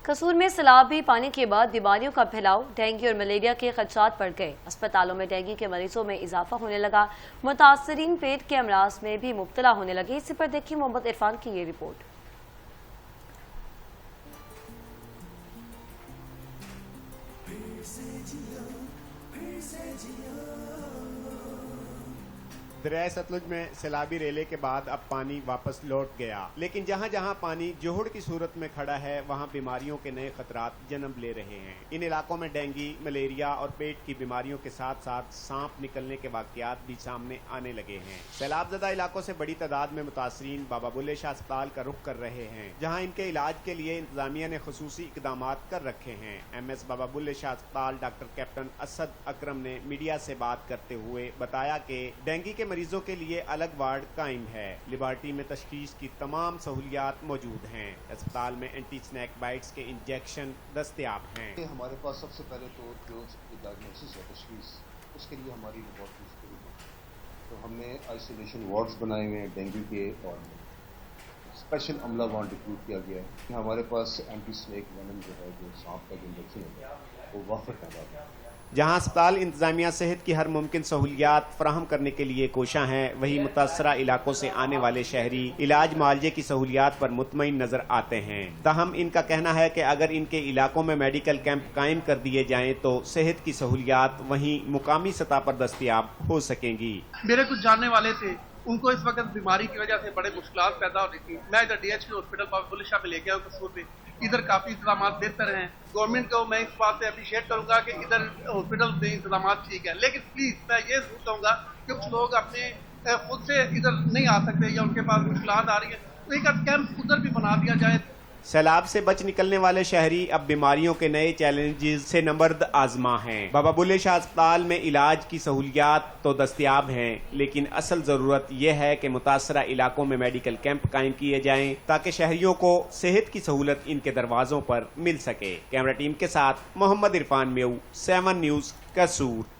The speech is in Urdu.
قصور میں سیلابی پانی کے بعد بیماریوں کا پھیلاؤ، ڈینگی اور ملیریا کے خدشات بڑھ گئے۔ اسپتالوں میں ڈینگی کے مریضوں میں اضافہ ہونے لگا، متاثرین پیٹ کے امراض میں بھی مبتلا ہونے لگے۔ اسی پر دیکھیں محمد عرفان کی یہ رپورٹ۔ دریائے ستلج میں سیلابی ریلے کے بعد اب پانی واپس لوٹ گیا، لیکن جہاں جہاں پانی جوہڑ کی صورت میں کھڑا ہے وہاں بیماریوں کے نئے خطرات جنم لے رہے ہیں۔ ان علاقوں میں ڈینگی، ملیریا اور پیٹ کی بیماریوں کے ساتھ ساتھ سانپ نکلنے کے واقعات بھی سامنے آنے لگے ہیں۔ سیلاب زدہ علاقوں سے بڑی تعداد میں متاثرین بابا بلے شاہ اسپتال کا رخ کر رہے ہیں، جہاں ان کے علاج کے لیے انتظامیہ نے خصوصی اقدامات کر رکھے ہیں۔ ایم ایس بابا بلے شاہ اسپتال ڈاکٹر کیپٹن اسد اکرم نے میڈیا سے بات کرتے ہوئے بتایا کہ ڈینگی کے مریضوں کے لیے الگ وارڈ قائم ہے، لیبارٹری میں تشخیص کی تمام سہولیات موجود ہیں، اسپتال میں اینٹی سنیک بائٹس کے انجیکشن دستیاب ہیں۔ ہمارے پاس سب سے پہلے تو جو ڈائگنوسس ہے، تشخیص، اس کے لیے ہماری لیبارٹریز کے لیے تو ہم نے آئسولیشن وارڈز بنائے ہوئے ہیں ڈینگو کے، اور اسپیشل عملہ وہاں ڈپلوٹ کیا گیا ہے۔ ہمارے پاس اینٹی سنیک وینم جو ہے، جو سانپ کا جو انجیکشن ہے، وہ وافر تعداد ہے۔ جہاں اسپتال انتظامیہ صحت کی ہر ممکن سہولیات فراہم کرنے کے لیے کوشاں ہیں، وہی متاثرہ علاقوں سے آنے والے شہری علاج معالجے کی سہولیات پر مطمئن نظر آتے ہیں۔ تاہم ان کا کہنا ہے کہ اگر ان کے علاقوں میں میڈیکل کیمپ قائم کر دیے جائیں تو صحت کی سہولیات وہیں مقامی سطح پر دستیاب ہو سکیں گی۔ میرے کچھ جاننے والے تھے، ان کو اس وقت بیماری کی وجہ سے بڑے مشکلات پیدا ہو رہی تھی۔ میں ادھر ڈی ایچ کے ہاسپٹل بابا بلے شاہ میں لے گیا ہوں قصور میں، ادھر کافی انتظامات بہتر ہیں۔ گورنمنٹ کو میں اس بات سے اپریشیٹ کروں گا کہ ادھر ہاسپٹل میں انتظامات ٹھیک ہے، لیکن پلیز میں یہ ضرور کہوں گا کہ کچھ لوگ اپنے خود سے ادھر نہیں آ سکتے یا ان کے پاس مشکلات آ رہی ہیں، تو ایک کیمپ ادھر بھی بنا دیا جائے۔ سیلاب سے بچ نکلنے والے شہری اب بیماریوں کے نئے چیلنجز سے نبرد آزما ہیں۔ بابا بلے شاہ اسپتال میں علاج کی سہولیات تو دستیاب ہیں، لیکن اصل ضرورت یہ ہے کہ متاثرہ علاقوں میں میڈیکل کیمپ قائم کیے جائیں تاکہ شہریوں کو صحت کی سہولت ان کے دروازوں پر مل سکے۔ کیمرہ ٹیم کے ساتھ محمد عرفان میو، 7 نیوز، قصور۔